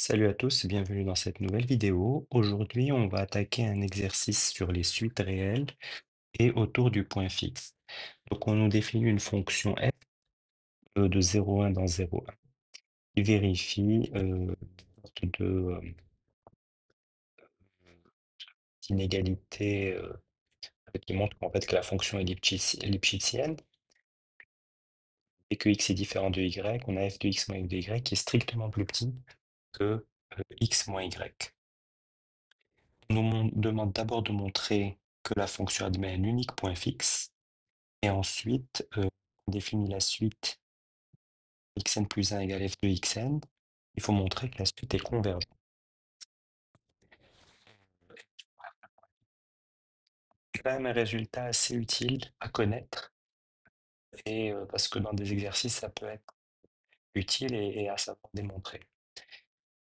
Salut à tous et bienvenue dans cette nouvelle vidéo. Aujourd'hui, on va attaquer un exercice sur les suites réelles et autour du point fixe. Donc, on nous définit une fonction f de 0,1 dans 0,1 qui vérifie une sorte de d'inégalité qui montre qu'en fait que la fonction est lipschitzienne et que x est différent de y. On a f de x moins f de y qui est strictement plus petit que x moins y. On nous demande d'abord de montrer que la fonction admet un unique point fixe. Et ensuite, on définit la suite xn plus 1 égale f de xn. Il faut montrer que la suite est convergente. C'est quand même un résultat assez utile à connaître et parce que dans des exercices, ça peut être utile et à savoir démontrer.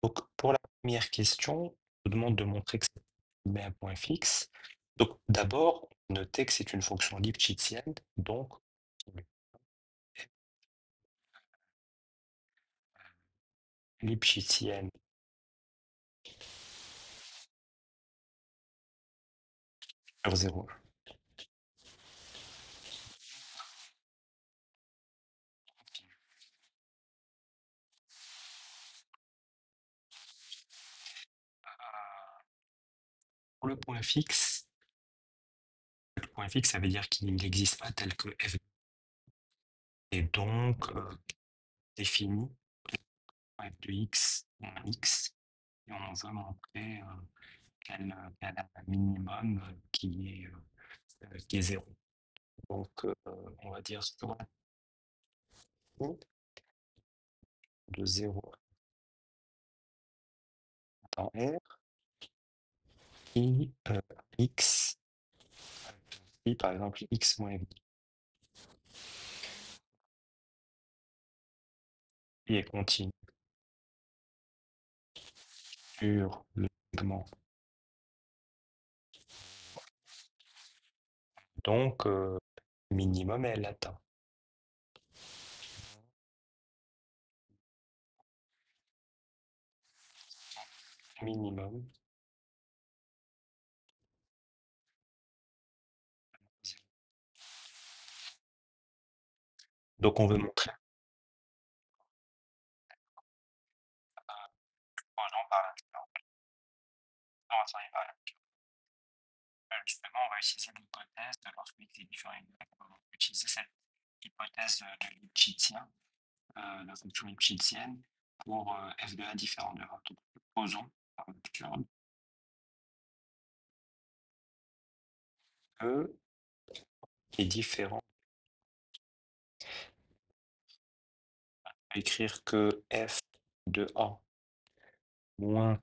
Donc pour la première question, on nous demande de montrer que c'est mais un point fixe. Donc d'abord, notez que c'est une fonction lipschitzienne, donc lipschitzienne sur 0. Pour le point fixe, ça veut dire qu'il n'existe pas tel que f et donc définit f de x moins x et on veut montrer qu'elle a un minimum qui est 0. Donc on va dire soit de 0 dans R et x, et par exemple x moins f qui est continu sur le segment. Donc minimum elle atteint. Minimum. Donc on veut montrer par l'exemple. Justement, on va utiliser l'hypothèse de lorsque x est différent de y, on va utiliser cette hypothèse de Lipschitzian, la fonction lipschitzienne, pour f de a différent de a. Donc, supposons par l'absurde que est différent. On va écrire que f de a moins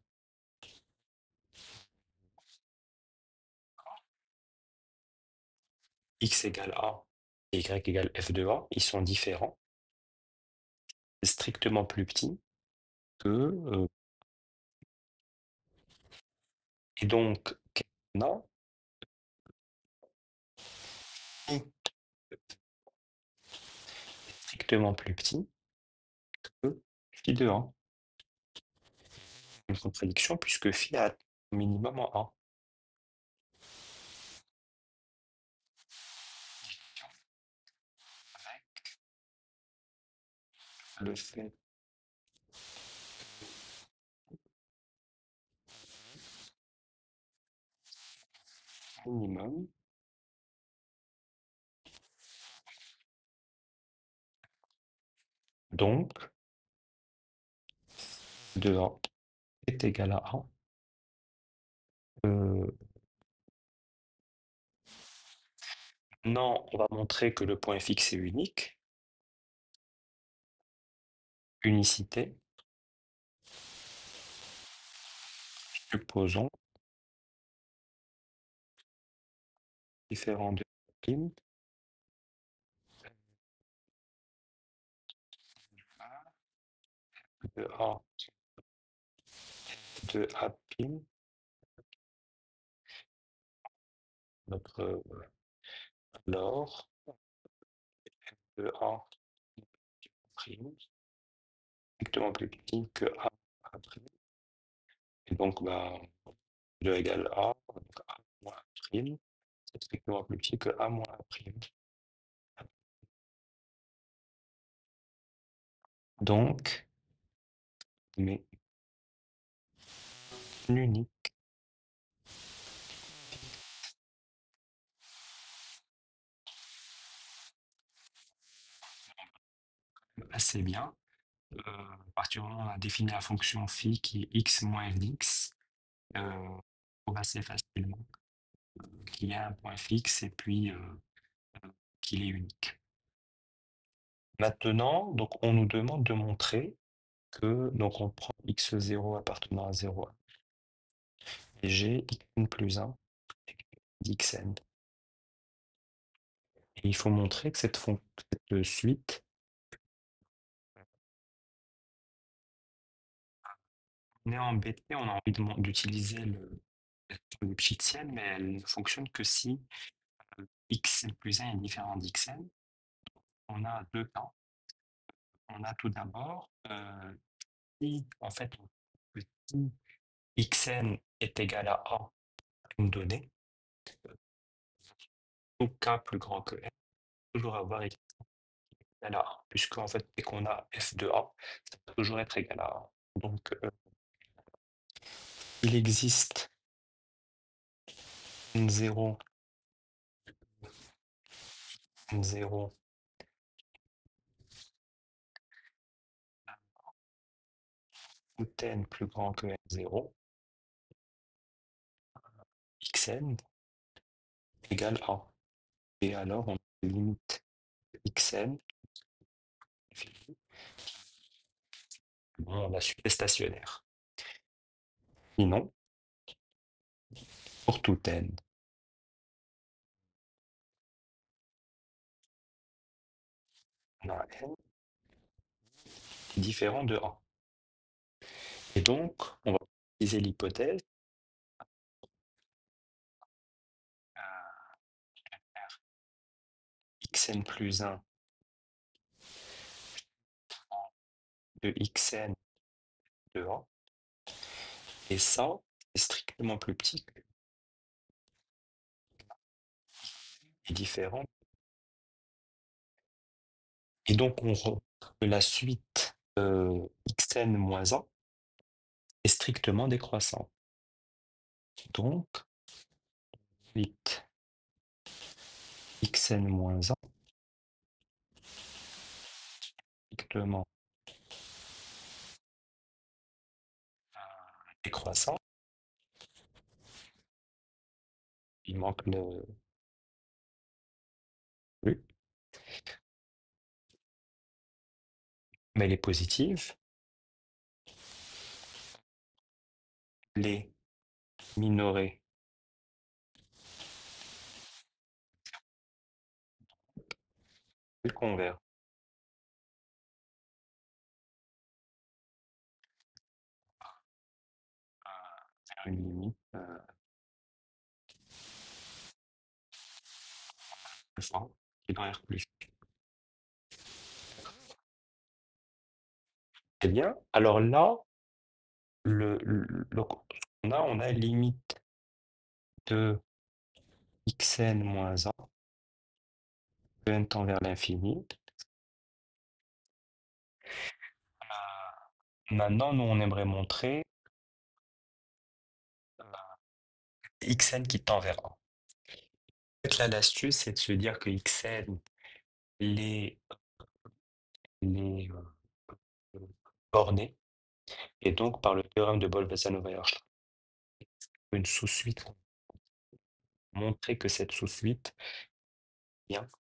x égale a et y égale f de a, ils sont différents. C'est strictement plus petit que. Et donc, non, est strictement plus petit que phi de a. Une contradiction puisque phi a un minimum en a. Le fait minimum donc de A est égal à A. Euh, non, on va montrer que le point fixe est unique. Unicité. Supposons différent de prime de A de A prime, notre alors de A prime strictement plus petit que A prime. Et donc, bah, 2 égale A, donc A moins A prime, c'est strictement plus petit que A moins A prime. Donc, mais l'unique assez bien. À partir du moment où on a défini la fonction phi qui est x moins f d'x, on trouve assez facilement qu'il y a un point fixe et puis qu'il est unique. Maintenant, donc on nous demande de montrer que, donc on prend x0 appartenant à 0 et g xn plus 1 d'xn. Et il faut montrer que cette suite, on est embêté, on a envie d'utiliser la Lipschitzienne, mais elle ne fonctionne que si xn plus 1 est différent d'xn. On a deux cas. On a tout d'abord, si en fait, si xn est égal à A une donnée, tout k plus grand que n, toujours avoir x égal à A, puisque en fait, dès qu'on a f de A, ça peut toujours être égal à A. Donc, il existe n0, n0 ou n plus grand que n0, xn égale A. Et alors, on a une limite xn, bon, la suite est stationnaire. Sinon, pour tout n, on a n qui est différent de A. Et donc, on va utiliser l'hypothèse xn plus 1 de xn de A. Et ça, c'est strictement plus petit et différent. Et donc, on voit que la suite xn moins 1 est strictement décroissante. Donc, suite xn moins 1 strictement décroissant. Il manque le U, mais elle est positive. Les minorés elles convergent vers une limite alpha qui est dans R+. Eh bien, alors là, on a limite de xn moins 1, que n tend vers l'infini. Maintenant, nous, on aimerait montrer xn qui tend vers 1. En fait, là, l'astuce, c'est de se dire que xn, les, les bornées, et donc par le théorème de Bol-Vesanov-Weierstrass, une sous-suite, montrer que cette sous-suite, bien,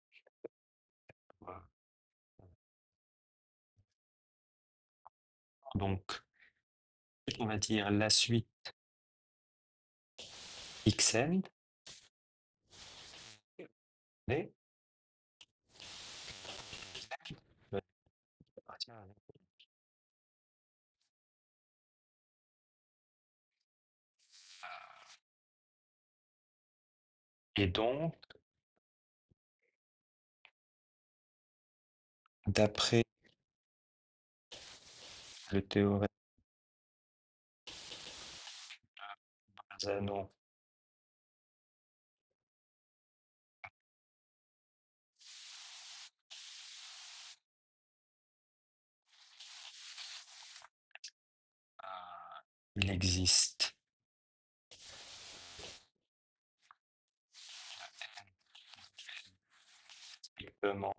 donc, on va dire la suite xn, et donc, d'après le théorème Marzano il existe strictement,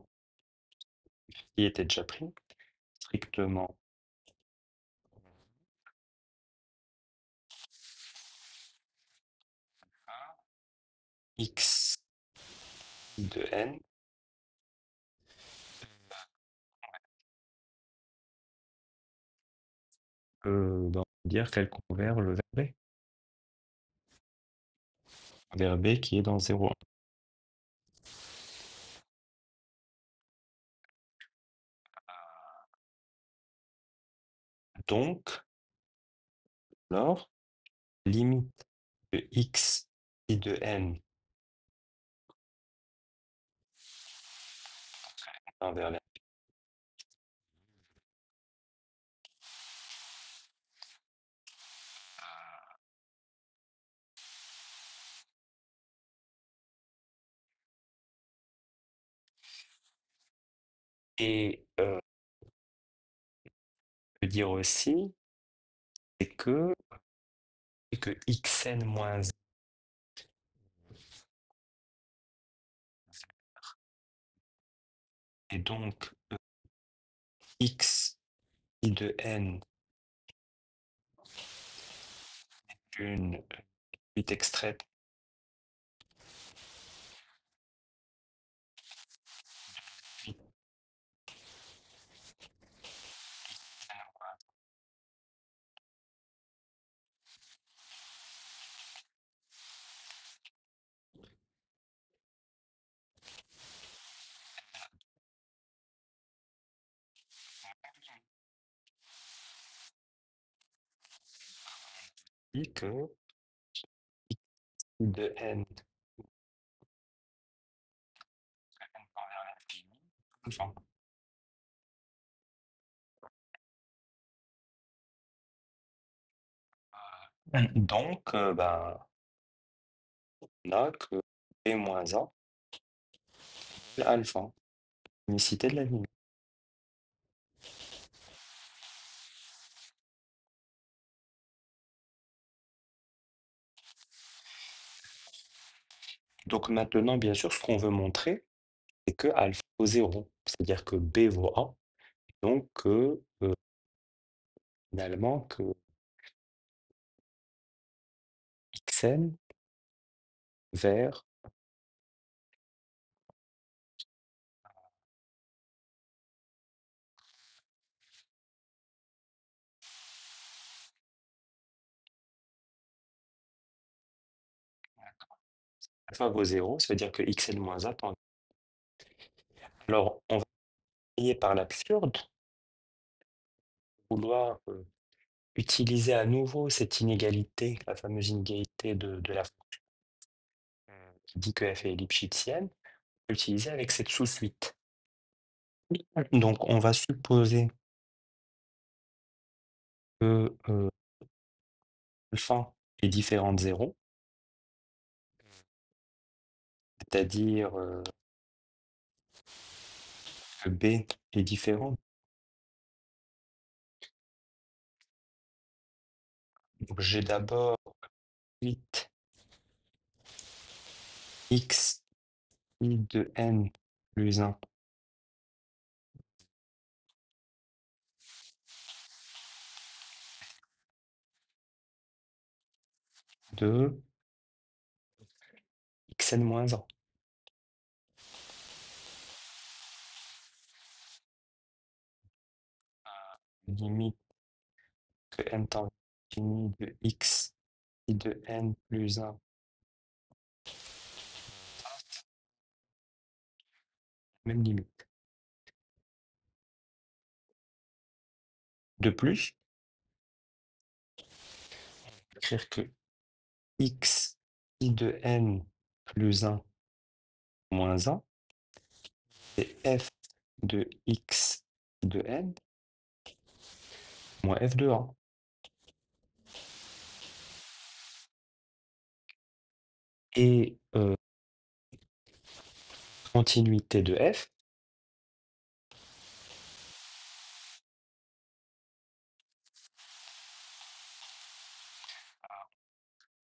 qui était déjà pris, strictement x de n ben, on va dire qu'elle converge vers B qui est dans 0,1. Donc, alors, limite de x i de n tend vers la et peut dire aussi c'est que xn moins 1 et donc x i de n une suite extraite dit que x i de n tend vers l'infini. Enfin, donc, ben, on a que b moins 1 alpha, unicité de la limite. Donc maintenant, bien sûr, ce qu'on veut montrer, c'est que alpha vaut 0, c'est-à-dire que b vaut 1, donc que finalement que xn vers alpha vaut 0, ça veut dire que xn moins 1 tend. Alors, on va essayer par l'absurde, vouloir utiliser à nouveau cette inégalité, la fameuse inégalité de la fonction qui dit que f est lipschitzienne, on peut l'utiliser avec cette sous-suite. Donc, on va supposer que alpha est différent de 0, c'est-à-dire que b est différent. Donc, j'ai d'abord 8 x i de n plus 1 de xn moins 1. Limite que n tend vers l'infini de x i de n plus 1, même limite. De plus, écrire que x i de n plus 1 moins 1, c'est f de x i de n moins f de 1. et continuité de f,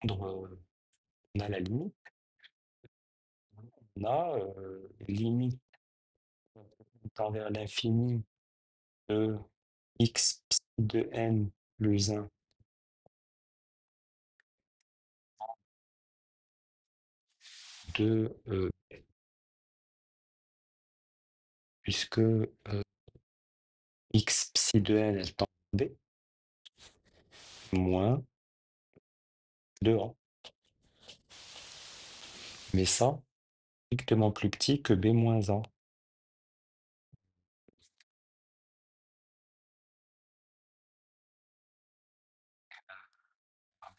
donc on a la limite, on a limite tend vers l'infini de x psi de n plus 1 de puisque x psi de n elle tend vers b moins 2a. Mais ça, strictement plus petit que b moins a.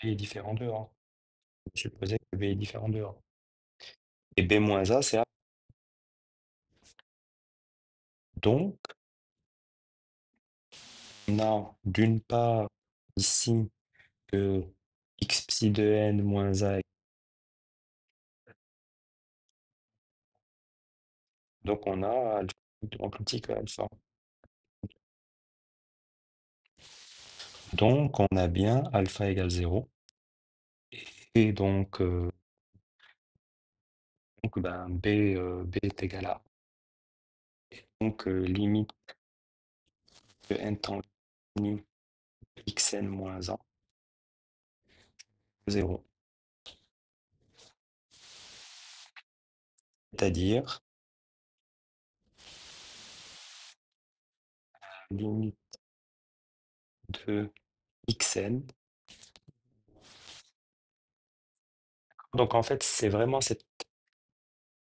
B est différent de a. Je supposais que b est différent de a. Et b moins a, c'est a. Donc, on a d'une part ici que x psi de n moins a, donc on a alpha strictement plus petit que alpha. Donc, on a bien alpha égale 0. Et donc ben, b est égal à. Donc, limite de n tend vers l'infini xn moins 1, 0. C'est-à-dire limite de xn. Donc, en fait, c'est vraiment cette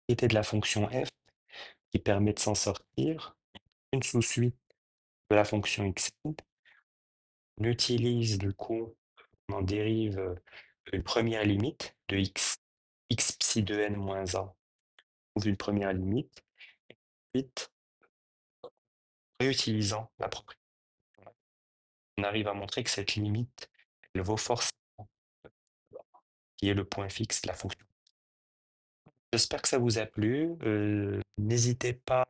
propriété de la fonction f qui permet de s'en sortir. Une sous-suite de la fonction xn. On utilise du coup, on en dérive une première limite de x psi de n moins 1. On trouve une première limite. Ensuite, réutilisant la propriété, on arrive à montrer que cette limite, elle vaut forcément qui est le point fixe de la fonction. J'espère que ça vous a plu. N'hésitez pas à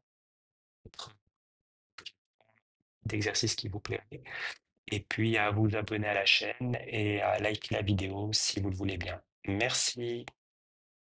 mettre d'exercice qui vous plairait. Et puis à vous abonner à la chaîne et à liker la vidéo si vous le voulez bien. Merci.